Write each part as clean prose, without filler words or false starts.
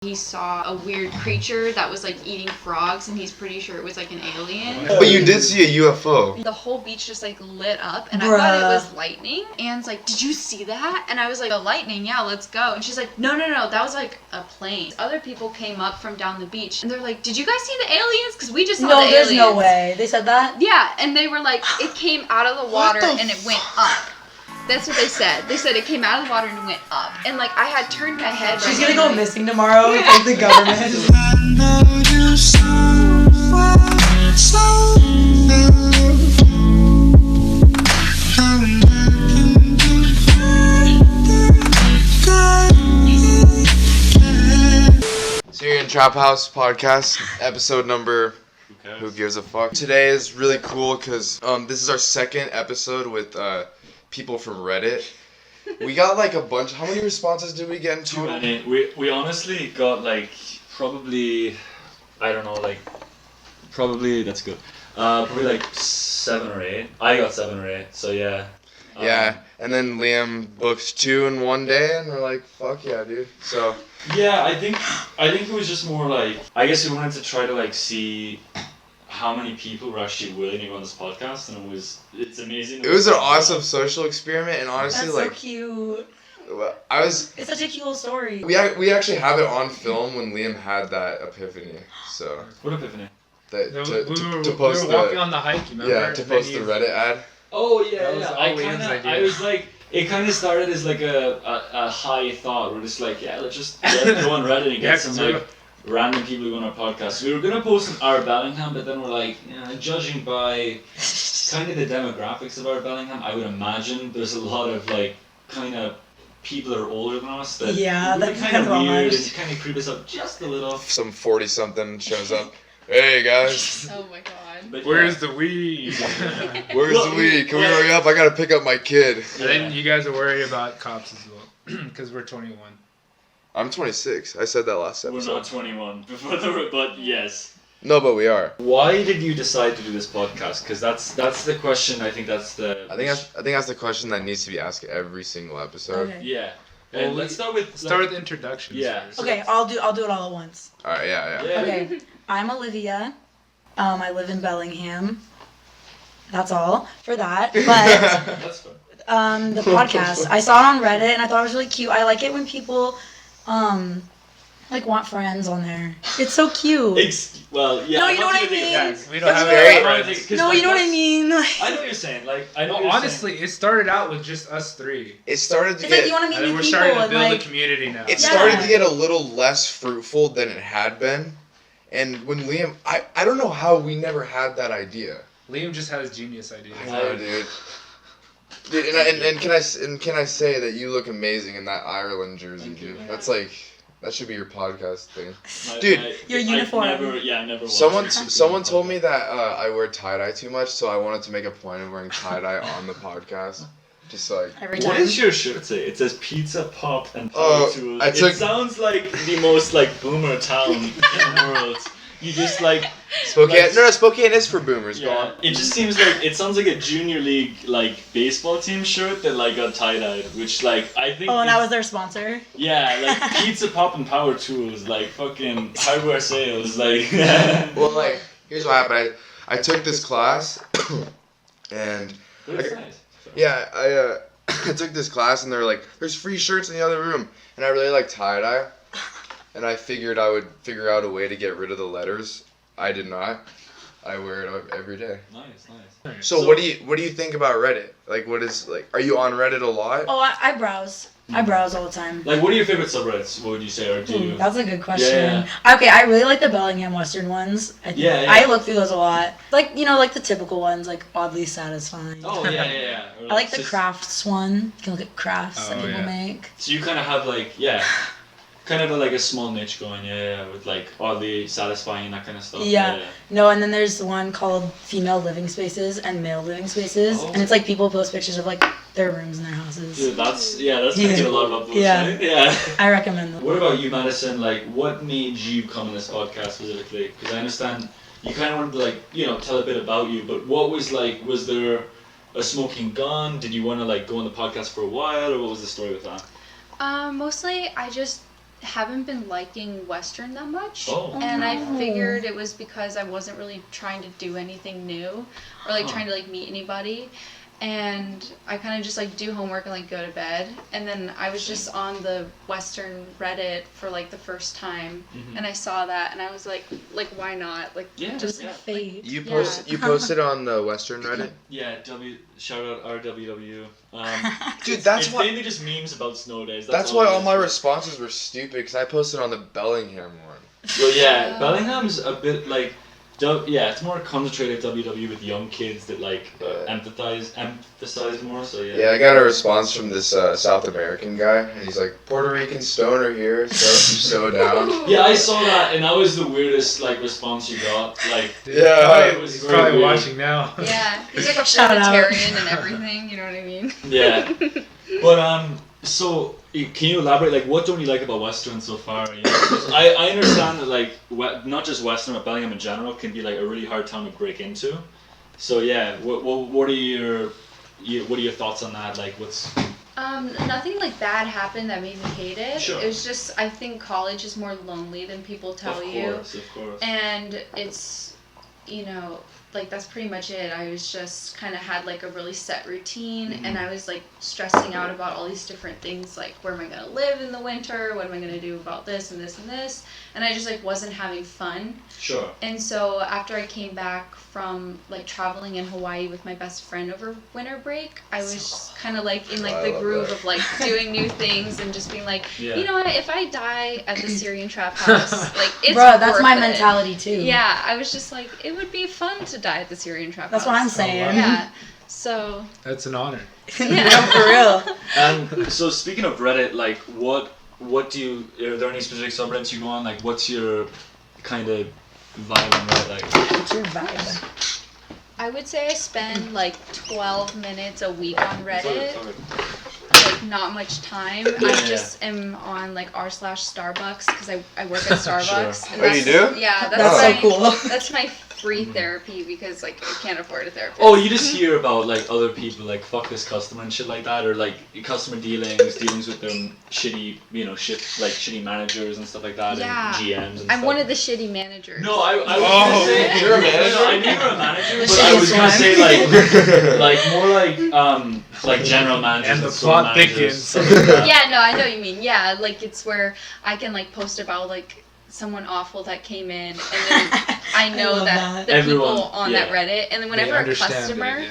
He saw a weird creature that was like eating frogs, and he's pretty sure it was like an alien. But you did see a UFO. The whole beach just like lit up, and I thought it was lightning. Anne's like, "Did you see that?" And I was like, "The lightning, yeah, let's go." And she's like, "No, that was like a plane." Other people came up from down the beach, and they're like, "Did you guys see the aliens? Because we just saw the aliens." No, there's no way. They said that? Yeah, and they were like, it came out of the water and it went up. That's what they said. They said it came out of the water and went up. And like I had turned my head. She's gonna go missing tomorrow with like the government. Syrian Trap House podcast, episode number. Who gives a fuck? Today is really cool because this is our second episode with people from Reddit. We got like a bunch. How many responses did we get in total? Too many. We honestly got like probably, I don't know, like probably that's good. Probably like 7 or 8. I got 7 or 8. So yeah. Yeah, and then Liam booked 2 in one day, and we're like, fuck yeah, dude. So. Yeah, I think it was just more like, I guess we wanted to try to like see how many people were actually willing to go on this podcast, and it's amazing. It was an awesome social experiment, and honestly, That's like, so cute. It's such a cute story. We actually have it on film when Liam had that epiphany. So. What epiphany? To post we were walking on the hike, you remember? Yeah, to post the Reddit ad. Oh yeah, that was yeah. all Liam's idea. I was like, it kind of started as like a high thought. We're just like, yeah, let's just go on Reddit and get some like random people who go on our podcast. We were gonna post our Bellingham, but then we're like, judging by kind of the demographics of our Bellingham, I would imagine there's a lot of like kind of people that are older than us that that's kind of weird and kind of creep us up just a little. Some 40-something shows up. Hey guys. Oh my god. But Where's the weed? Where's the weed? Can we hurry up? I gotta pick up my kid. And then you guys are worried about cops as well, because we're 21. I'm 26. I said that last episode. We're not 21 but yes. No, but we are. Why did you decide to do this podcast? Because that's the question. I think that's the. I think that's the question that needs to be asked every single episode. Okay. Yeah. Well, let's start with the introductions. Yeah. First. Okay, I'll do it all at once. All right. Yeah. Okay, I'm Olivia. I live in Bellingham. That's all for that. But That's fun. the podcast, I saw it on Reddit and I thought it was really cute. I like it when people like want friends on there. It's so cute. Well, yeah. No, you know what I mean? Yeah, we don't have very any friends. No, you know what I mean. Like, I know what you're saying. Like, I know. Well, honestly, it started out with just us 3. It started to it's like you get. want to meet And then new we're people starting to and build like a community now. It started to get a little less fruitful than it had been, and when Liam, I don't know how we never had that idea. Liam just had his genius idea. I know, dude. Dude, and can I say that you look amazing in that Ireland jersey, dude? That's like. That should be your podcast thing. Dude, your uniform. I never watched Someone told me that I wear tie-dye too much, so I wanted to make a point of wearing tie-dye on the podcast. Just like... Every time. What does your shirt say? It says pizza, pop, and power tools. It sounds like the most like boomer town in the world. You just like... Spokane? No, Spokane is for boomers. Yeah, Go on. it just seems like... It sounds like a junior league like baseball team shirt that like got tie-dyed, which like I think... Oh, and that was their sponsor? Yeah, like pizza, pop, and power tools, like fucking hardware sales, like... Well, like, here's what happened. I took this class, and... I took this class, and they were like, there's free shirts in the other room. And I really like tie-dye. And I figured I would figure out a way to get rid of the letters. I did not. I wear it every day. Nice. So what do you think about Reddit? Like, are you on Reddit a lot? Oh, I browse. I browse all the time. Like, what are your favorite subreddits? What would you say, or do you? That's a good question. Yeah. Okay, I really like the Bellingham Western ones. I look through those a lot. Like, like the typical ones, like Oddly Satisfying. Oh, yeah. I like the crafts one. You can look at crafts that people make. So you kind of have, like, kind of like a small niche going, with like oddly satisfying and that kind of stuff. Yeah. No, and then there's one called Female Living Spaces and Male Living Spaces, and it's like people post pictures of like their rooms in their houses. Dude, that's gonna get a lot of upvotes. Yeah. Right? Yeah. I recommend them. What about you, Madison? Like, what made you come on this podcast specifically? Because I understand you kind of wanted to like, tell a bit about you, but what was like, was there a smoking gun? Did you want to like go on the podcast for a while, or what was the story with that? Mostly I just haven't been liking Western that much. Oh. And I figured it was because I wasn't really trying to do anything new or like trying to like meet anybody. And I kind of just like do homework and like go to bed. And then I was just on the Western Reddit for like the first time, and I saw that, and I was like why not? Like just fate. You posted on the Western Reddit? Yeah, shout out RWW. Dude, that's it's why. mainly just memes about snow days. That's why all my responses were stupid, because I posted on the Bellingham one. Well, yeah, Bellingham's a bit like. It's more concentrated WW with young kids that like emphasize more. So yeah. Yeah, I got a response from this South American guy, and he's like, Puerto Rican stoner here, so down. Yeah, I saw that, and that was the weirdest like response you got. Like, He's probably watching now. Yeah, he's like a vegetarian and everything. You know what I mean? Yeah, but so can you elaborate? Like, what don't you like about Western so far? You know, 'cause I understand that like not just Western, but Bellingham in general can be like a really hard town to break into. So yeah, what are your thoughts on that? Like, what's Nothing like bad happened that made me hate it. Sure. It was just I think college is more lonely than people tell you. Of course. And it's, like that's pretty much it. I was just kind of had like a really set routine, and I was like stressing out about all these different things, like where am I going to live in the winter? What am I going to do about this and this and this? And I just like wasn't having fun. Sure. And so after I came back from like traveling in Hawaii with my best friend over winter break, I was kind of like in like the groove of like doing new things and just being like, you know what, if I die at the Syrian trap house, like it's Bro, that's worth my it. mentality too. Yeah, I was just like, it would be fun to die at the Syrian trap That's house. what I'm saying. Yeah. So. That's an honor. Yeah. No, for real. And so speaking of Reddit, like what are there any specific subreddits you go on? Like, what's your kind of vibe on Reddit? Like, What's your vibe? I would say I spend like 12 minutes a week on Reddit. Like not much time. I just am on like r/Starbucks because I work at Starbucks. Sure. And Oh, you do? Yeah, That's so cool. That's my free therapy because like I can't afford a therapist. oh, you just hear about like other people like fuck this customer and shit like that, or like customer dealings with them shitty, shitty managers and stuff like that, Yeah. and GMs and I'm stuff. one of the shitty managers. No, I was gonna say you're a manager? No, I knew you were a manager, The but I was gonna shittiest say like more like general managers And the store plot managers, thickens. stuff like that. Yeah, no, I know what you mean. Yeah, like it's where I can like post about like someone awful that came in, and then I know love that that. the Everyone, people on that Reddit, and then whenever a customer,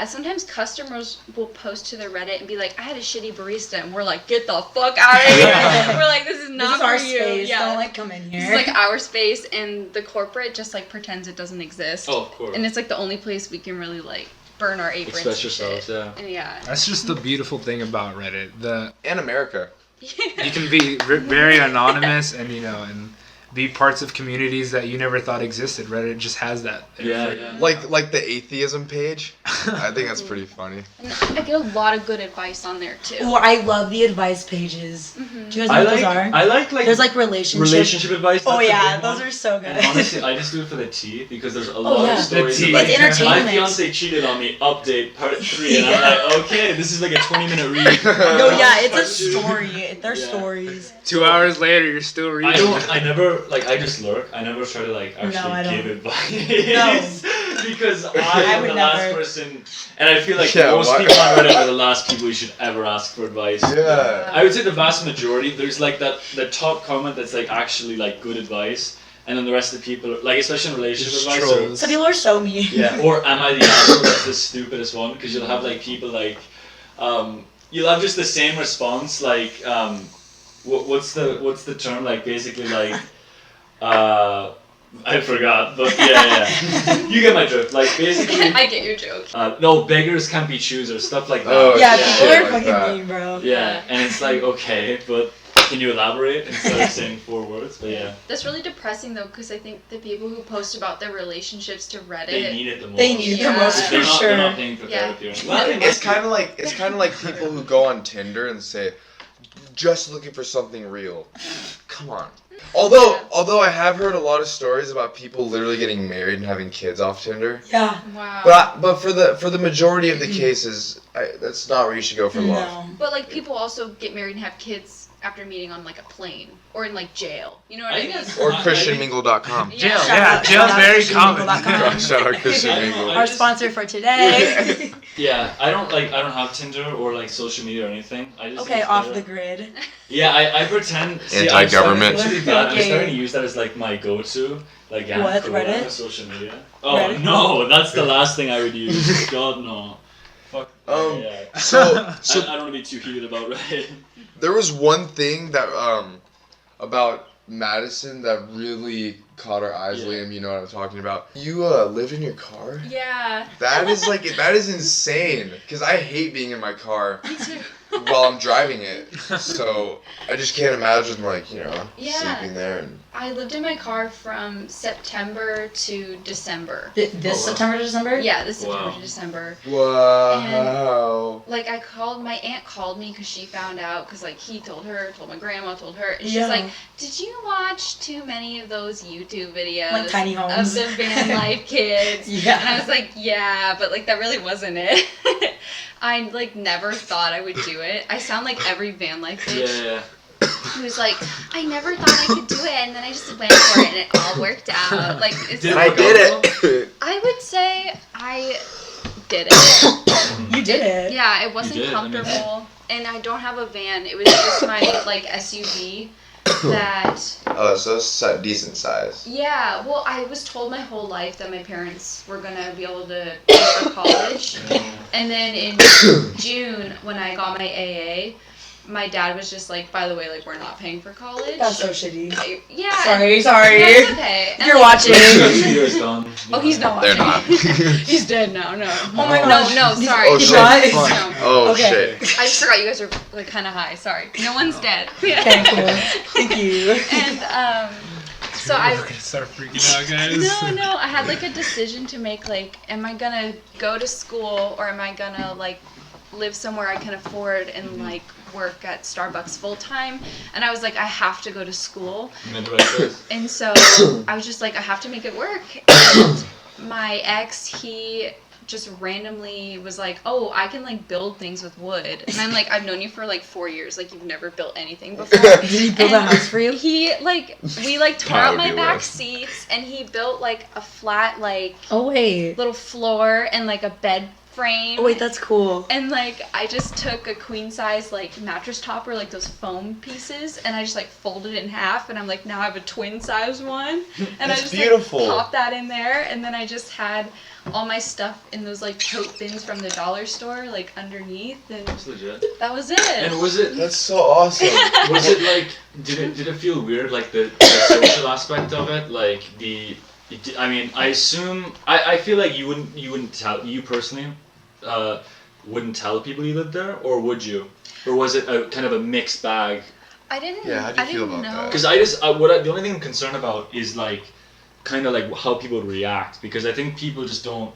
sometimes customers will post to their Reddit and be like, I had a shitty barista, and we're like, get the fuck out of here. We're like, this is not This is our for you. space. Yeah. Don't like come in here. This is like our space, and the corporate just like pretends it doesn't exist. Oh, of course. And it's like the only place we can really like burn our aprons. Express and yourselves, shit. yeah. And yeah. That's just the beautiful thing about Reddit. And America. You can be very anonymous and and be parts of communities that you never thought existed. Reddit just has that. Yeah. Like the atheism page. I think that's pretty funny. And I get a lot of good advice on there too. Oh, I love the advice pages. Do you guys know what those are? I like There's like relationship advice. Oh that's a yeah, big those one. are so good. And honestly, I just do it for the tea because there's a lot yeah. of stories. The tea. Like, It's entertainment. my fiance cheated on me. Update part 3, and I'm like, okay, this is like a 20-minute read. No, yeah, it's Part a 2. story. They're Yeah. stories. 2 hours later, you're still reading. I never I just lurk. I never try to like I actually don't. give advice. Because I am would the last never. person, and I feel like Yeah, most why- people on Reddit are the last people you should ever ask for advice. Yeah. I would say the vast majority. There's like the top comment that's like actually like good advice, and then the rest of the people, like especially in relationship Just advice, trolls. Some people are so mean. yeah, or am I the asshole that's the stupidest one? Because you'll have like people like, you'll have just the same response like, what's the term, like basically like, I forgot, but yeah, you get my drift. Like basically, I get your joke. no, beggars can't be choosers, stuff like that. Oh, Yeah, shit people are like fucking that. mean, bro. Yeah, and it's like, okay, but can you elaborate instead of saying 4 words? But yeah, That's really depressing though, because I think the people who post about their relationships to Reddit. they need it the most. They need it the Yeah. most They're for not, sure. they're not paying for Yeah. therapy. Well, they It's must be. kind of like people who go on Tinder and say, just looking for something real. Come on. Although I have heard a lot of stories about people literally getting married and having kids off Tinder. Yeah. Wow. But for the majority of the cases, that's not where you should go for love. No. But like people also get married and have kids after meeting on like a plane or in like jail. You know what I mean? Or ChristianMingle.com. Jail, Shout jail's out very to common. ChristianMingle.com. Shout out Christian I don't Mingle. know, Our sponsor for today. Yeah, I don't have Tinder or like social media or anything. I just Okay, use off that. the grid. Yeah, I pretend. Anti-government. I'm starting to use that as like my go-to. Like yeah, What, cool, Reddit? social media. Oh Reddit? no, that's the last thing I would use. God no. Fuck. Yeah. So I don't want to be too heated about Reddit. there was one thing that about Madison that really caught our eyes, Yeah. Liam. You know what I'm talking about. You lived in your car. Yeah. That is insane. Cause I hate being in my car Me too. while I'm driving it. So I just can't imagine Yeah. sleeping there and. I lived in my car from September to December. This September to December? Yeah, this September Wow. to December. Wow. Like my aunt called me because she found out because like he told my grandma told her, and she's Yeah. like, did you watch too many of those YouTube videos Like tiny of homes. the van life kids? Yeah. And I was like, yeah, but like that really wasn't it. I like never thought I would do it. I sound like every van life bitch. Yeah. Who's like, I never thought I could do it, and then I just went for it, and it all worked out. Like, it's And I did it. I would say I did it. You did it. Yeah, it wasn't did, I mean- comfortable, and I don't have a van. It was just my like SUV. That Oh, so it's a decent size. yeah. Well, I was told my whole life that my parents were gonna be able to pay for college, and then in June when I got my AA. My dad was just like, by the way, like, we're not paying for college. That's so shitty. Yeah. Sorry. No, it's okay. If And, you're like, watching. Video's done. Oh, he's not watching. They're not. He's dead now, no. Oh my No, gosh. no, sorry. Oh, He's shit. not? No. Oh Okay. shit. I just forgot you guys are, like, kind of high. Sorry. No one's dead. Okay, cool. Thank you. And, so We're I... gonna start freaking out, guys. No, I had, like, a decision to make, like, am I gonna go to school or am I gonna, like, live somewhere I can afford and, like, work at Starbucks full time? And I was like, I have to go to school. And so I was just like, I have to make it work. And my ex, he just randomly was like, oh, I can like build things with wood. And I'm like, I've known you for like 4 years. Like, you've never built anything before. Did he build a And house for you? He like, we like tore That out would my be back lit. seats and he built like a flat like Oh, wait. little floor and like a bed frame. Oh, wait, that's cool. And like I just took a queen size like mattress topper, like those foam pieces, and I just like folded it in half, and I'm like, now I have a twin size one, and I That's just beautiful. like popped that in there, and then I just had all my stuff in those like tote bins from the dollar store like underneath, and That's legit. that was it. And was it That's so awesome. was it like did it feel weird, like the social aspect of it, like I mean, I assume I feel like you wouldn't tell, you personally wouldn't tell people you lived there, or would you, or was it a kind of a mixed bag? I didn't. Yeah, how do you I feel didn't about know. that? Because the only thing I'm concerned about is like kind of like how people would react, because I think people just don't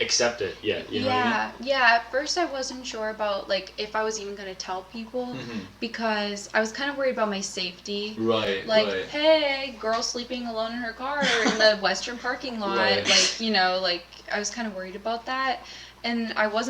accept it yet. You know what I mean? Yeah. At first, I wasn't sure about like if I was even gonna tell people Mhm. because I was kind of worried about my safety. Right. Like, right. hey, girl sleeping alone in her car in the Western parking lot. Right. Like, you know, like I was kind of worried about that. And I was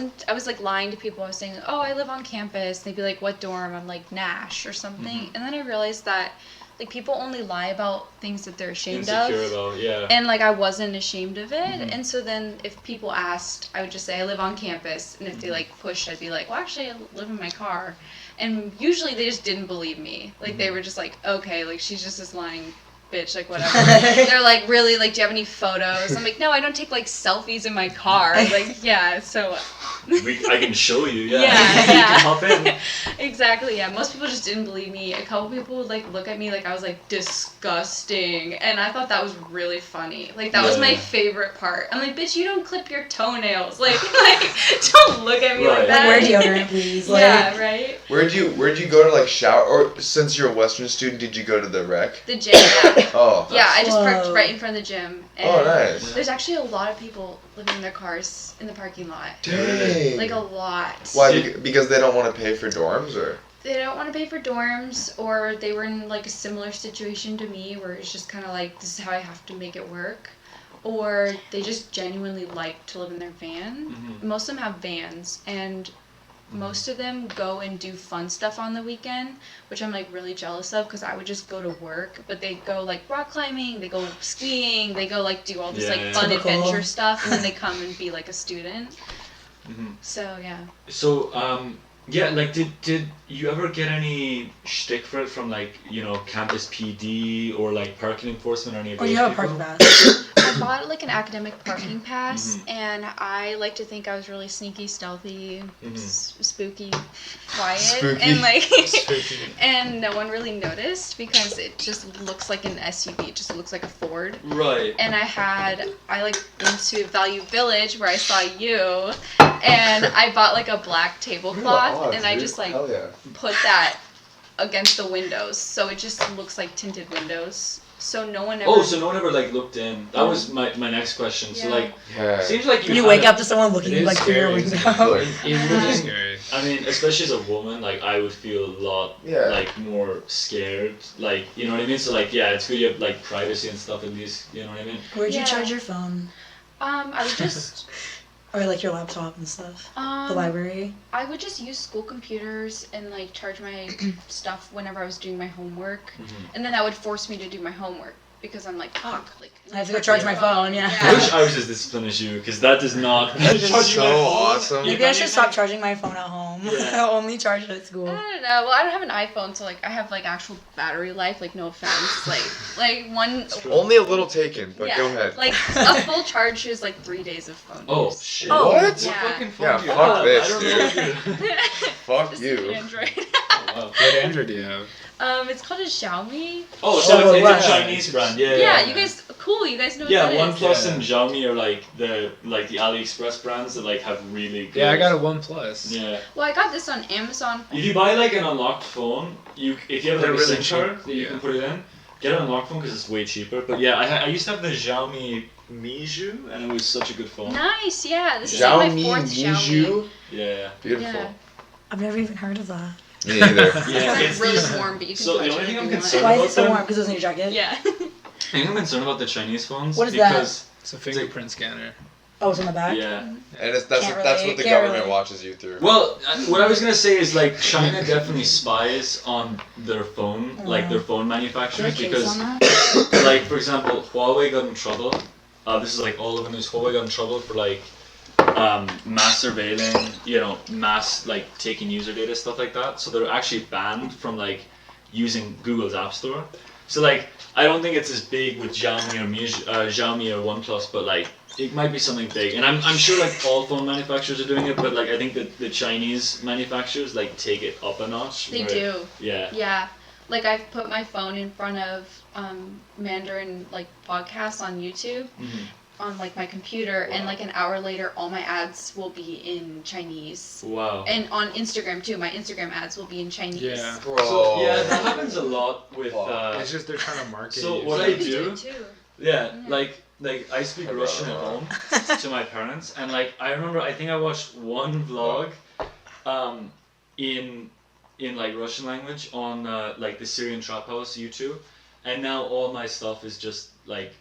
like lying to people. I was saying, oh, I live on campus. They'd be like, what dorm? I'm like, Nash or something. Mhm. And then I realized that like people only lie about things that they're ashamed Insecure of. about, yeah. And like I wasn't ashamed of it. Mhm. And so then if people asked, I would just say I live on campus. And if they like pushed, I'd be like, well, actually I live in my car. And usually they just didn't believe me. Like they were just like, okay, like she's just this lying bitch, like whatever. They're like, really, like, do you have any photos? I'm like, no, I don't take like selfies in my car. Like, yeah, so I can show you, yeah. Yeah, You yeah. can hop in. exactly, yeah. Most people just didn't believe me. A couple people would like look at me like I was like disgusting, and I thought that was really funny. Like that was my Yeah. favorite part. I'm like, bitch, you don't clip your toenails. Like don't look at me Right. like that. Wear deodorant, please. Like, Yeah, right. Where'd you go to like shower, or since you're a Western student, did you go to the rec? The gym. Yeah, Oh. yeah. I just parked Whoa. right in front of the gym. And Oh, nice. There's actually a lot of people living in their cars in the parking lot. Dang. Like a lot. Why? Because they don't want to pay for dorms, or? They don't want to pay for dorms, or they were in like a similar situation to me where it's just kind of like, this is how I have to make it work. Or they just genuinely like to live in their van. Mhm. Most of them have vans, and most of them go and do fun stuff on the weekend, which I'm like really jealous of because I would just go to work, but they go like rock climbing, they go skiing, they go like do all this like fun adventure stuff, and then they come and be like a student. So yeah. So yeah, like did you ever get any shtick for it from like, you know, campus PD or like parking enforcement or any of those you have a people? parking pass. I bought like an academic parking pass, and I like to think I was really sneaky, stealthy, spooky, quiet, Spooky. and like, Spooky. and no one really noticed because it just looks like an SUV. It just looks like a Ford. Right. And I like went to Value Village where I saw you, and I bought like a black tablecloth, and I just like put that against the windows, so it just looks like tinted windows. So no one ever. Oh, so no one ever like looked in. That was my next question. So like, seems like you wake up to someone looking like through your window. It is scary. I mean, especially as a woman, like I would feel a lot like more scared. Like, you know what I mean? So like, yeah, it's good you have like privacy and stuff at least. You know what I mean? Where'd you charge your phone? I would just. Or like your laptop and stuff. The library. I would just use school computers and like charge my stuff whenever I was doing my homework, and then that would force me to do my homework because I'm like, fuck, like I have to go charge my phone. Yeah. I wish I was as disciplined as you, because that does not. That's so awesome. Maybe I should stop charging my phone at home. Yeah. I'll only charge it at school. I don't know. Well, I don't have an iPhone, so like I have like actual battery life. Like no offense, like one. Only a little taken, but go ahead. Like a full charge is like 3 days of phone. Oh use. shit! Oh, what? Yeah. Fucking Yeah, phone do you fuck have? this, I don't know if you- Fuck Just you. an Android. Oh, wow. What Android do you have? It's called a Xiaomi. Oh, so it's wow. a Chinese brand. Yeah. Yeah, you guys, cool. You guys know what Yeah, that is. OnePlus and Xiaomi are like the AliExpress brands that like have really good. Yeah, I got a OnePlus. Yeah. Well, I got this on Amazon. If you buy like an unlocked phone, if you have like They're a really SIM card cheap, that you can put it in, get an unlocked phone because it's way cheaper. But yeah, I used to have the Xiaomi Miju, and it was such a good phone. Nice, yeah. This is like my fourth Xiaomi. Yeah. Beautiful. Yeah. I've never even heard of that. Me either. Yeah, It's really warm, but you can So touch the only it thing if I'm you want. concerned Why about is it so them- warm? Because it was in your jacket? Yeah. I think I'm concerned about the Chinese phones. What is that? because It's a fingerprint scanner. Oh, it's on the back? Yeah. And that's Can't what really- the can't government really. watches you through. Well, what I was gonna say is like China definitely spies on their phone, like their phone Is there a manufacturers, case because on that? like for example, Huawei got in trouble. This is like all over the news. Huawei got in trouble for like mass surveilling, you know, mass like taking user data, stuff like that. So they're actually banned from like using Google's App Store. So like I don't think it's as big with Xiaomi or Xiaomi or OnePlus, but like it might be something big. And I'm sure like all phone manufacturers are doing it, but like I think that the Chinese manufacturers like take it up a notch. They where- do. Yeah. Yeah. Like I've put my phone in front of Mandarin like podcasts on YouTube on like my computer, and like an hour later all my ads will be in Chinese. Wow. And on Instagram too, my Instagram ads will be in Chinese. Yeah. Bro. So yeah, that happens a lot with. It's just they're trying to market So you. what So I you can do- it too. Yeah, like I speak Russian at home to my parents, and like I remember I think I watched one vlog, in like Russian language on like the Syrian Trap House YouTube, and now all my stuff is just vlogs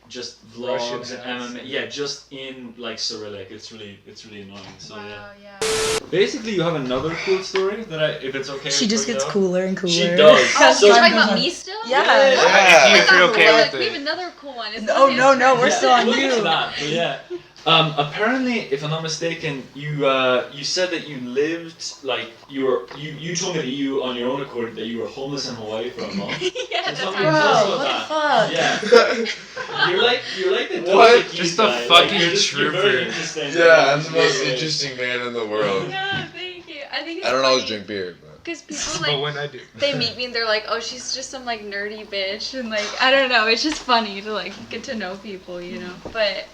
Russian and ads. MMA. Yeah, just in like Cyrillic. It's really annoying. So Wow, yeah. yeah. Basically, you have another cool story that if it's okay. She just bring gets it up. cooler and cooler. She does. Oh, So- you're talking about me still? Yeah. Yeah. I If thought you're we okay were with like, we it. have another cool one. It's No, on no, no, Instagram. we're still on We'll get you. to that, but yeah. Apparently, if I'm not mistaken, you said that you lived like you told me that you on your own accord that you were homeless in Hawaii for a month. Yeah, that's Tell how me Bro, tell us what about the that. fuck? Yeah, you're like the What? Total Keys Just a guy. fucking you're very trooper. interesting. Yeah, I'm the most interesting man in the world. Yeah, thank you. I think it's I don't always funny drink beer, but because people But like when I do. they meet me and they're like, oh, she's just some like nerdy bitch, and like I don't know, it's just funny to like get to know people, you know. But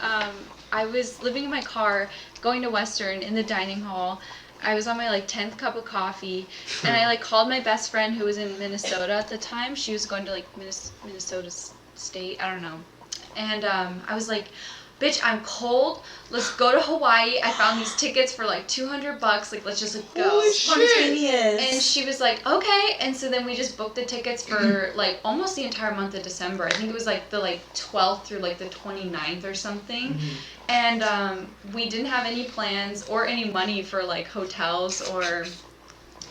I was living in my car, going to Western in the dining hall. I was on my like 10th cup of coffee, and I like called my best friend who was in Minnesota at the time. She was going to like Minnesota State, I don't know, and I was like, bitch, I'm cold. Let's go to Hawaii. I found these tickets for like $200. Like, let's just like, go. Holy shit. Spontaneous. And she was like, okay. And so then we just booked the tickets for like almost the entire month of December. I think it was like the 12th through like the 29th or something. And we didn't have any plans or any money for like hotels or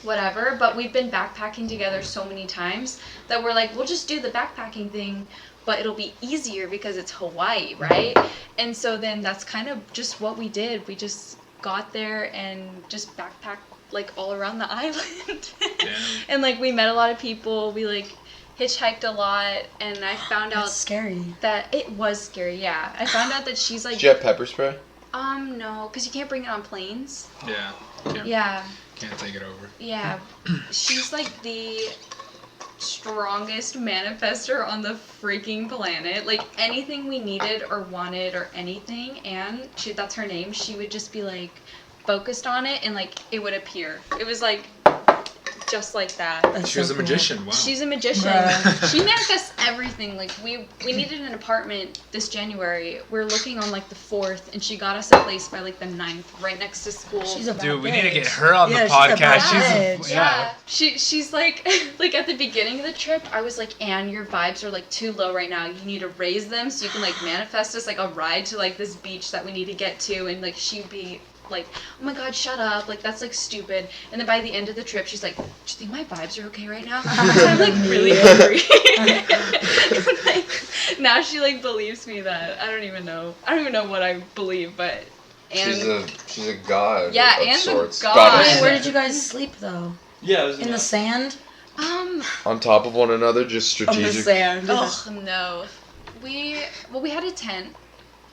whatever. But we've been backpacking together so many times that we're like, we'll just do the backpacking thing. But it'll be easier because it's Hawaii, right? And so then that's kind of just what we did. We just got there and just backpacked like all around the island. And like we met a lot of people. We like hitchhiked a lot, and I found out scary. that it was scary. Yeah, I found out that she's like. Did you have pepper spray? No, because you can't bring it on planes. Yeah. Yeah. Can't take it over. Yeah, she's like the strongest manifester on the freaking planet. Like anything we needed or wanted or anything, and that's her name, she would just be like focused on it and like it would appear. It was like just like that. That's She was so a cool. magician. Wow. She's a magician. Bruh. She manifests everything. Like we needed an apartment this January. We're looking on like the 4th, and she got us a place by like the 9th, right next to school. She's a bad Dude, we need to get bitch. her on the Yeah, she's a podcast. bad bitch. Yeah. She's like like at the beginning of the trip, I was like, Anne, your vibes are like too low right now. You need to raise them so you can like manifest us like a ride to like this beach that we need to get to. And like she'd be like, oh my god, shut up, like that's like stupid. And then by the end of the trip, she's like, do you think my vibes are okay right now? So I'm like really hungry. Like, now she like believes me that I don't even know what I believe, but Anne, She's a god. Yeah, of Anne's a sorts. god. Goddess. Wait, where did you guys sleep though? Yeah, it was In the sand? On top of one another, just On the strategic. sand. oh no, we had a tent.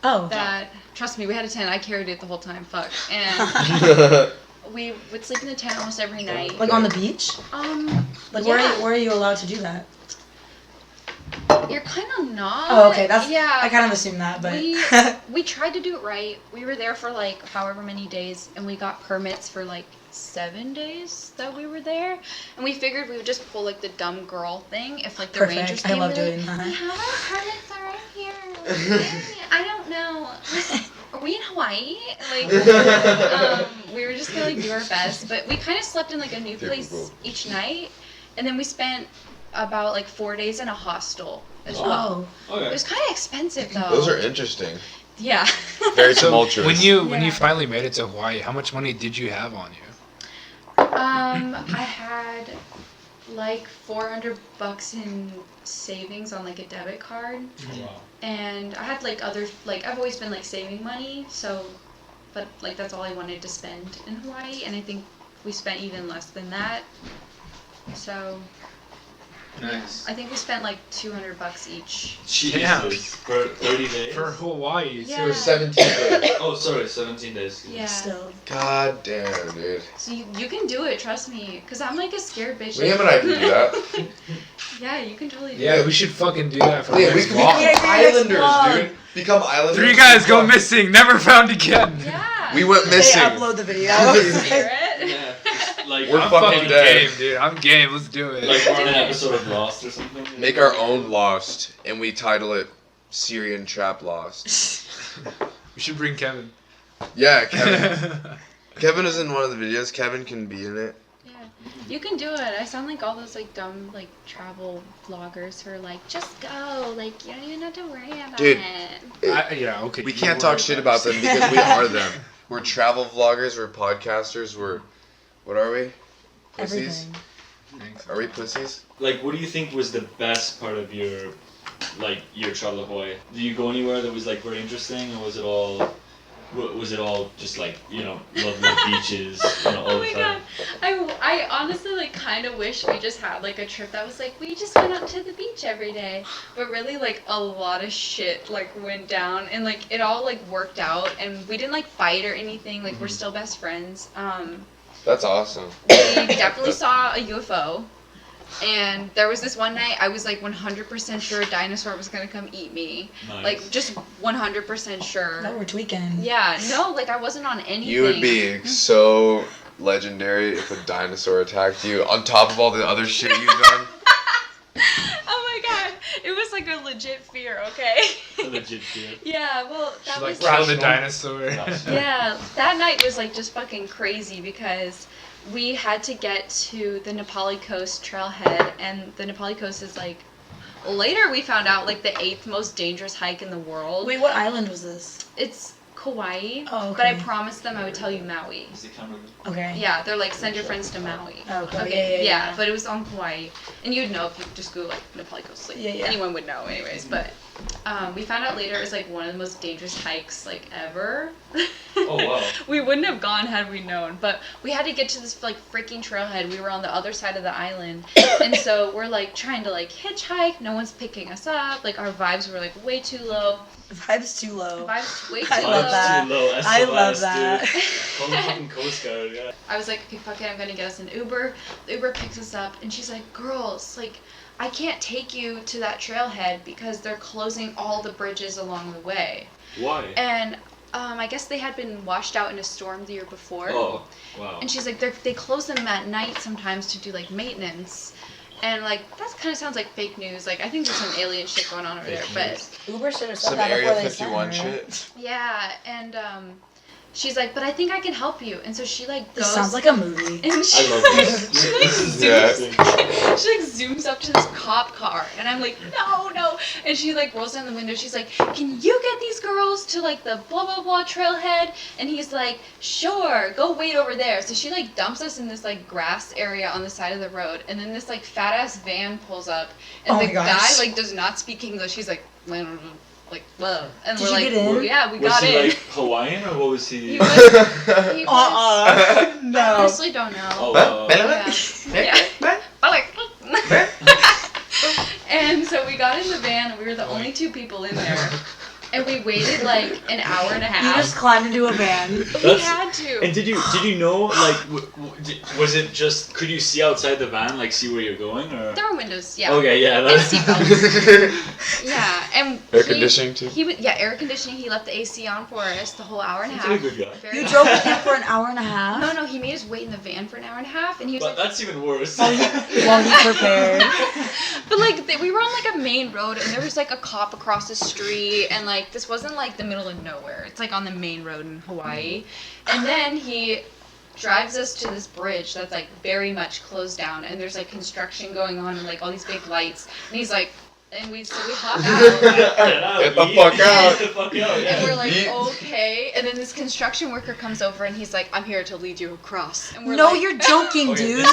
Oh. That, trust me, we had a tent. I carried it the whole time. Fuck. And we would sleep in the tent almost every night. Like on the beach? Like yeah. where are you allowed to do that? You're kind of not. Oh, okay. That's yeah. I kind of assumed that, but We tried to do it right. We were there for like however many days, and we got permits for like 7 days that we were there, and we figured we would just pull like the dumb girl thing if like the Perfect. rangers I came. love we were doing like, that. We have our permits are right here. I don't know. Are we in Hawaii? Like, we were just gonna like do our best, but we kind of slept in like a new place each night, and then we spent about like 4 days in a hostel as well. Oh. Okay. It was kind of expensive though. Those are interesting. Yeah. Very So tumultuous. when you Yeah. finally made it to Hawaii, how much money did you have on you? I had like $400 in savings on like a debit card, Wow. and I had like other like I've always been like saving money, so but like that's all I wanted to spend in Hawaii, and I think we spent even less than that. So Nice. I think we spent like $200 each. Jesus. For 30 days? For Hawaii. Yeah. It was 17 days. Oh, sorry, 17 days. Yeah. Still. God damn, dude. So you can do it, trust me, because I'm like a scared bitch. Liam and I can do that. Yeah, you can totally do Yeah, it. we should fucking do that for Liam, the we next can vlog. become Yeah, islanders, vlog. dude. Become islanders. 3 guys go missing, never found again. Yeah. We went missing. Hey, upload the video. Hear it? Yeah. It's like, We're I'm fucking fucking dead. game, dude. I'm game. Let's do it. like we're on an episode of Lost or something. Make our own Lost, and we title it Syrian Trap Lost. We should bring Kevin. Yeah, Kevin. Kevin is in one of the videos. Kevin can be in it. Yeah, you can do it. I sound like all those like dumb like travel vloggers who are like, just go, like you don't even have to worry about Dude. it. Yeah, okay. We you can't were talk right. shit about them because we are them. We're travel vloggers. We're podcasters. We're what are we? Pussies? Everything. Thanks. Are we pussies? Like, what do you think was the best part of your travel to Hawaii? Did you go anywhere that was like very interesting, or was it all just like, you know, love beaches, you know, all Oh the my time? god, I honestly like kind of wish we just had like a trip that was like we just went out to the beach every day, but really like a lot of shit like went down, and like it all like worked out, and we didn't like fight or anything. Like we're still best friends. That's awesome. We definitely saw a UFO, and there was this one night I was like 100% sure a dinosaur was gonna come eat me. Nice. Like just 100% sure. No, we're tweaking. Yeah, no, like I wasn't on anything. You would be so legendary if a dinosaur attacked you on top of all the other shit you've done. Oh my god, it was like a legit fear, okay? A legit fear. Yeah, well, that She's was... like, wow, the dinosaur. Yeah, that night was like just fucking crazy because we had to get to the Nepali Coast trailhead, and the Nepali Coast is like, later we found out, like the 8th most dangerous hike in the world. Wait, what island was this? It's Kauai, Oh, okay. but I promised them I would tell you Maui. Is the camera good? Okay. Yeah, they're like, send your friends to Maui. Okay. Yeah. But it was on Kauai, and you'd know if you just Google like Nepali Coast. Like, Yeah. anyone would know, anyways. But we found out later it was like one of the most dangerous hikes like ever. Oh wow. We wouldn't have gone had we known, but we had to get to this like freaking trailhead. We were on the other side of the island, and so we're like trying to like hitchhike. No one's picking us up. Like our vibes were like way too low. Vibes too low. Vibes way too I low. love that. Too low. I love SOS, that. Dude. Call the fucking Coast Guard, yeah. I was like, okay, fuck it, I'm gonna get us an Uber. The Uber picks us up, and she's like, girls, like, I can't take you to that trailhead because they're closing all the bridges along the way. Why? And I guess they had been washed out in a storm the year before. Oh, wow. And she's like, they close them at night sometimes to do like maintenance. And like, that kind of sounds like fake news. Like, I think there's some alien shit going on over there. But Uber should have said Some that before Area they 51 sent her. shit. yeah, and she's like, but I think I can help you. And so she like goes. This sounds like a movie. And she, I love this. she like zooms. Yeah. She like zooms up to this cop car, and I'm like, no. And she like rolls down the window. She's like, can you get these girls to like the blah blah blah trailhead? And he's like, sure, go wait over there. So she like dumps us in this like grass area on the side of the road, and then this like fat ass van pulls up, and Oh the my gosh. guy like does not speak English. He's like, like, whoa. And Did we're you like, get in? yeah, we Was got he in. like Hawaiian or what was he? He was. I No. honestly don't know. Oh, wow. Yeah. And so we got in the van, and we were the only 2 people in there. And we waited like an hour and a You half. just climbed into a van. We had to. And did you know like was it just could you see outside the van like see where you're going or? There were windows, yeah. Okay, yeah. And That's, seatbelts. Yeah, and Air conditioning too? Air conditioning. He left the AC on for us the whole hour and a He's half. a good guy. Very You nice. drove with him for an hour and a half? No, he made us wait in the van for an hour and a half, and he was But like, that's even worse. While he prepared. but like we were on like a main road, and there was like a cop across the street, and like this wasn't like the middle of nowhere. It's like on the main road in Hawaii. And then he drives us to this bridge that's like very much closed down, and there's like construction going on and like all these big lights. And he's like, and we hop out. Get the fuck out. Get the fuck out. And Yeah. we're like, Yeet. okay. And then this construction worker comes over, and he's like, I'm here to lead you across. And we're No, like, you're joking, Okay, dude.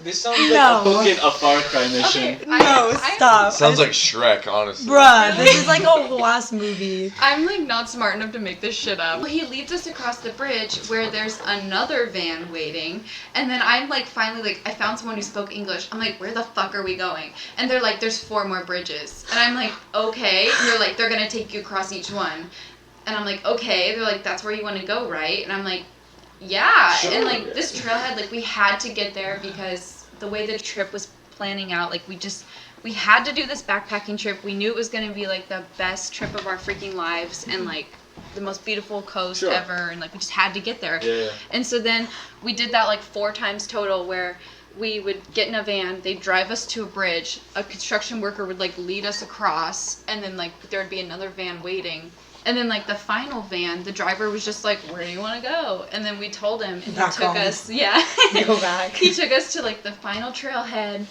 this sounds like No. a fucking a Far Cry mission. Okay, No, stop. Sounds like Shrek, honestly. Bruh, this is like a whole ass movie. I'm like not smart enough to make this shit up. Well, he leads us across the bridge where there's another van waiting, and then I'm like finally like I found someone who spoke English. I'm like, where the fuck are we going? And they're like, there's 4 more bridges, and I'm like, okay. And they're like, they're gonna take you across each one, and I'm like, okay. They're like, that's where you want to go, right? And I'm like, yeah. Sure. And like this trailhead, like we had to get there because the way the trip was planning out, like we had to do this backpacking trip. We knew it was going to be like the best trip of our freaking lives, and like the most beautiful coast Sure. ever, and like we just had to get there. Yeah. And so then we did that like 4 times total, where we would get in a van, they'd drive us to a bridge, a construction worker would like lead us across, and then like there would be another van waiting. And then like the final van, the driver was just like, where do you want to go? And then we told him, and Back he took home. us, yeah. Go back. He took us to like the final trailhead,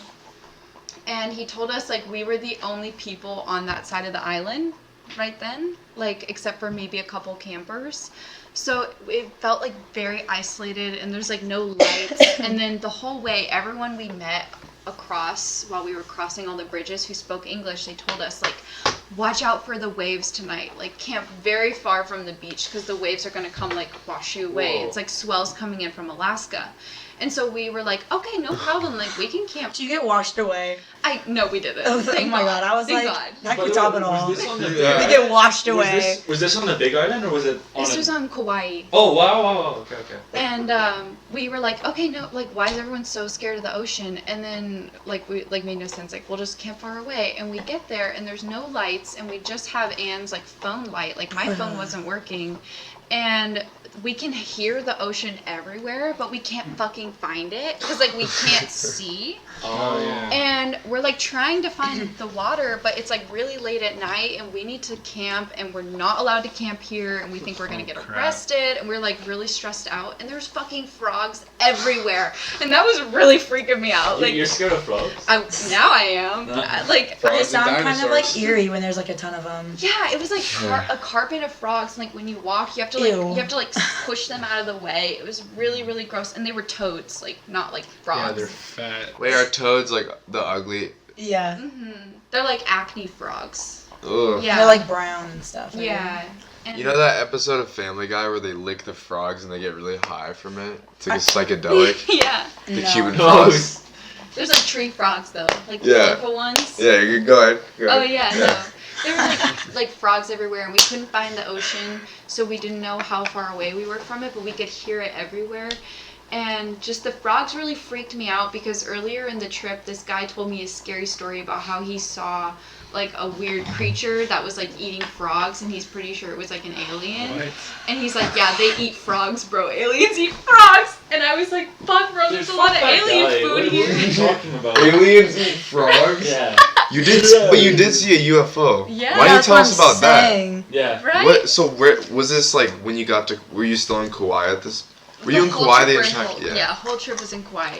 and he told us like we were the only people on that side of the island right then, like except for maybe a couple campers. So it felt like very isolated, and there's like no lights. And then the whole way, everyone we met across while we were crossing all the bridges who spoke English, they told us like, watch out for the waves tonight, like camp very far from the beach because the waves are going to come like wash you away. Whoa. It's like swells coming in from Alaska. And so we were like, okay, no problem, like we can camp. Did you get washed away? No, we didn't. Oh, Thank my God. god, I was Thank like, God. that By could the top way, it all. was this on the Yeah. They get washed was away. was this on the Big Island or was it on This a... was on Kauai. Oh, wow. Okay. And we were like, okay, no, like, why is everyone so scared of the ocean? And then, like, we like made no sense. Like, we'll just camp far away. And we get there, and there's no lights, and we just have Anne's like phone light. Like, my phone wasn't working, and we can hear the ocean everywhere, but we can't fucking find it because like we can't see. Oh yeah. And we're like trying to find the water, but it's like really late at night and we need to camp and we're not allowed to camp here and we think we're gonna get arrested and we're like really stressed out and there's fucking frogs everywhere and that was really freaking me out. Like you're scared of frogs? Now I am. Like They sound kind of like eerie when there's like a ton of them. yeah, it was like a carpet of frogs. And, like when you walk, you have to push them out of the way. It was really really gross, and they were toads, like not like frogs. Yeah, they're fat. Wait, are toads like the ugly? Yeah. They're like acne frogs. Ugh. Yeah. They're like brown and stuff. Right? Yeah. And You know that episode of Family Guy where they lick the frogs and they get really high from it? It's like a psychedelic. yeah. The No. Cuban frogs. There's like tree frogs though, like the Yeah. colorful ones. Yeah, you go ahead. Oh yeah, no. There were like frogs everywhere, and we couldn't find the ocean, so we didn't know how far away we were from it, but we could hear it everywhere. And just the frogs really freaked me out because earlier in the trip, this guy told me a scary story about how he saw like a weird creature that was like eating frogs, and he's pretty sure it was like an alien. What? And he's like, yeah, they eat frogs, bro. Aliens eat frogs. And I was like, fuck, bro, there's a lot of alien food What are here. you talking about? Aliens eat frogs? Yeah. You did, but you did see a UFO. Yeah. Why don't you That's tell what us I'm about that? saying. Yeah. Right? What? So where was this like when you got to? Were you still in Kauai at this? Were you in whole Kauai trip the was entire? whole- Yeah. whole trip was in Kauai.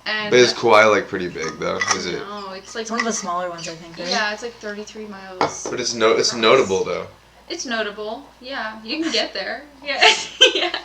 And But is Kauai like pretty big though? Is it? no, it's like It's one of the smaller ones, I think. Right? yeah, it's like 33 miles. But it's notable though. It's notable. Yeah, you can get there. Yeah. yeah.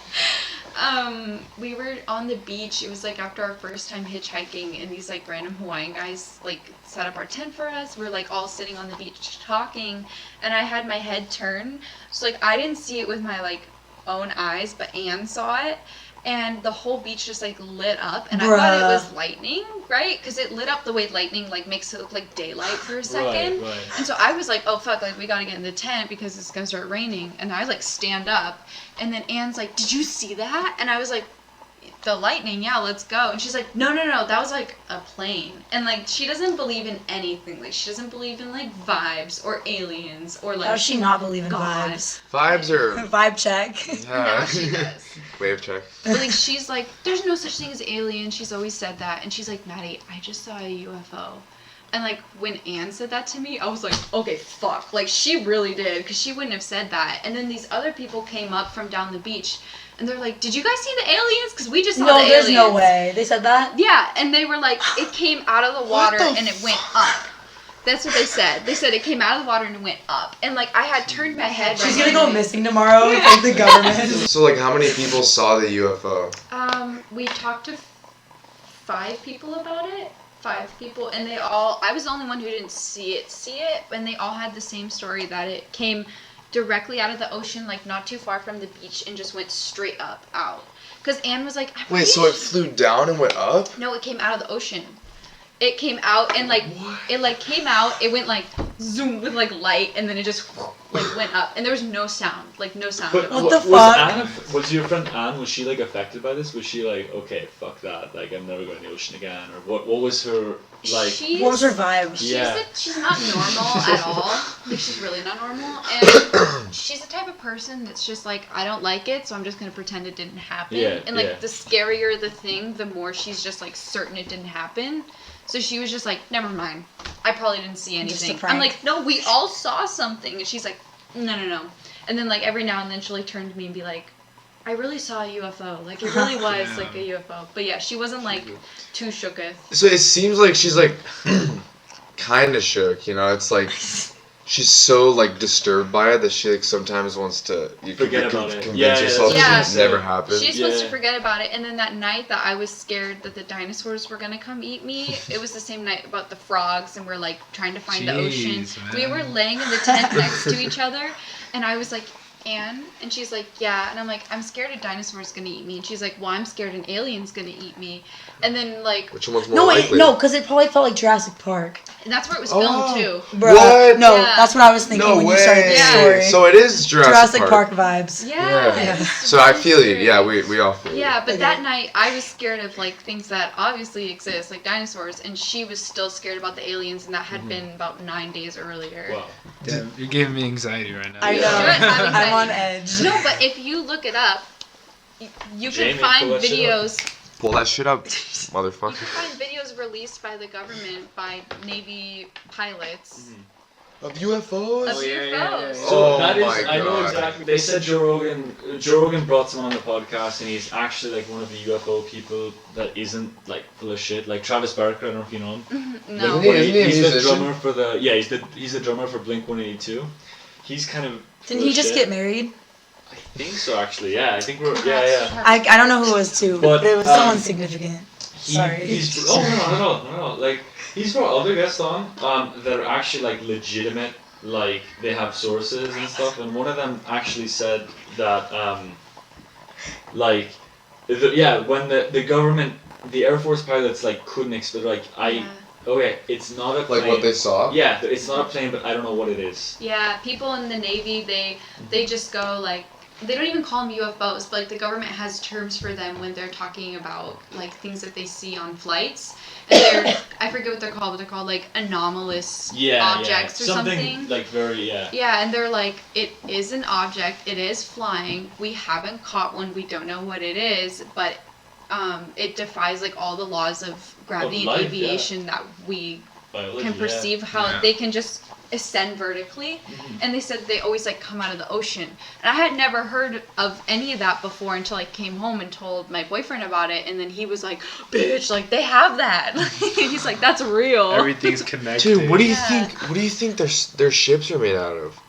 We were on the beach. It was like after our first time hitchhiking, and these like random Hawaiian guys like set up our tent for us. We're like all sitting on the beach talking, and I had my head turned, so like I didn't see it with my like own eyes, but Anne saw it. And the whole beach just like lit up, and I thought it was lightning, right? Because it lit up the way lightning like makes it look like daylight for a second. Right. And so I was like, oh fuck, like we gotta get in the tent because it's gonna start raining. And I like stand up, and then Anne's like, did you see that? And I was like, the lightning, yeah, let's go. And she's like, no, that was like a plane. And like she doesn't believe in anything. Like she doesn't believe in like vibes or aliens or like. How does she not believe in God. vibes? Vibes are. Vibe check. No, she does. Wave check. But like she's like, there's no such thing as aliens. She's always said that, and she's like, Maddie, I just saw a UFO. And like when Anne said that to me, I was like, okay, fuck. Like she really did, because she wouldn't have said that. And then these other people came up from down the beach, and they're like, did you guys see the aliens? Because we just saw the aliens. No, there's no way. They said that? Yeah, and they were like, it came out of the water and it went up. That's what they said. They said it came out of the water and it went up. And like I had turned my head. She's right gonna go away. missing tomorrow and thank the government. So like, how many people saw the UFO? We talked to 5 people about it. 5 people, and they all. I was the only one who didn't see it, and they all had the same story that it came directly out of the ocean, like not too far from the beach, and just went straight up out. Because Anne was like, Wait, so it flew down and went up? No, it came out of the ocean. It came out and like it like came out. It went like zoom with like light, and then it just like went up, and there was no sound, like no sound. But at all. What the was fuck? Was your friend Anne? Was she like affected by this? Was she like, okay, fuck that, like I'm never going to the ocean again, or what? What was her like? What was her vibe? She's not normal at all. Like she's really not normal, and she's the type of person that's just like, I don't like it, so I'm just gonna pretend it didn't happen. Yeah, and like yeah. the scarier the thing, the more she's just like certain it didn't happen. So she was just like, never mind. I probably didn't see Just a anything. prank. I'm like, no, we all saw something. And she's like, no. And then like every now and then she'll like turn to me and be like, I really saw a UFO. Like it really was like a UFO. But yeah, she wasn't like too shooketh. So it seems like she's like kind of shook, you know? It's like she's so like disturbed by it that she like sometimes wants to Forget about it. convince Yeah, herself that's that it never happened. She's supposed to Yeah. forget about it, and then that night that I was scared that the dinosaurs were gonna come eat me, it was the same night about the frogs, and we're like trying to find the ocean. Jeez, We man. were laying in the tent next to each other, and I was like, Anne? And she's like, yeah. And I'm like, I'm scared a dinosaur's gonna eat me. And she's like, well, I'm scared an alien's gonna eat me. And then like, Which one's more No, likely? because it probably felt like Jurassic Park. and that's where it was filmed too. Bruh. What? No, Yeah. that's what I was thinking No when way. you started this Yeah. story. So it is Jurassic Park vibes. Yeah. Yeah. So I feel you. Yeah, we all feel you. Yeah, but Okay. that night I was scared of like things that obviously exist, like dinosaurs, and she was still scared about the aliens, and that had been about 9 days earlier. Wow. Damn, you're giving me anxiety right now. I You know. should have I'm I'm on edge. No, but if you look it up, you Jamie, can find pull that shit up. videos. Pull that shit up, You motherfucker. can find videos released by the government by Navy pilots. Of UFOs? Of UFOs. So Oh that is, my I know God. exactly. They said Joe Rogan brought someone on the podcast, and he's actually like one of the UFO people that isn't like full of shit. Like Travis Barker, I don't know if you know him. No. Isn't he a He's the musician? drummer for the he's the drummer for Blink-182. He's kind of Didn't he just get married? I think so, actually. Yeah, I think we're yeah. I don't know who it was too, but it was someone significant. Sorry. He's not at all. Like he's brought other guests on that are actually like legitimate. Like they have sources and stuff, and one of them actually said that when the government, the Air Force pilots like couldn't explain, okay, it's not a plane. Like what they saw? Yeah, it's not a plane, but I don't know what it is. Yeah, people in the Navy, they just go like, they don't even call them UFOs, but like the government has terms for them when they're talking about like things that they see on flights. And they're, I forget what they're called, but they're called like anomalous objects or something. Like very, Yeah, and they're like, it is an object, it is flying, we haven't caught one, we don't know what it is, but it defies like all the laws of gravity life, and aviation that we biology, can perceive, how they can just ascend vertically. And they said they always like come out of the ocean, and I had never heard of any of that before until I came home and told my boyfriend about it, and then he was like, bitch, like they have that. He's like, that's real. Everything's connected. Dude, what do you think? What do you think their ships are made out of?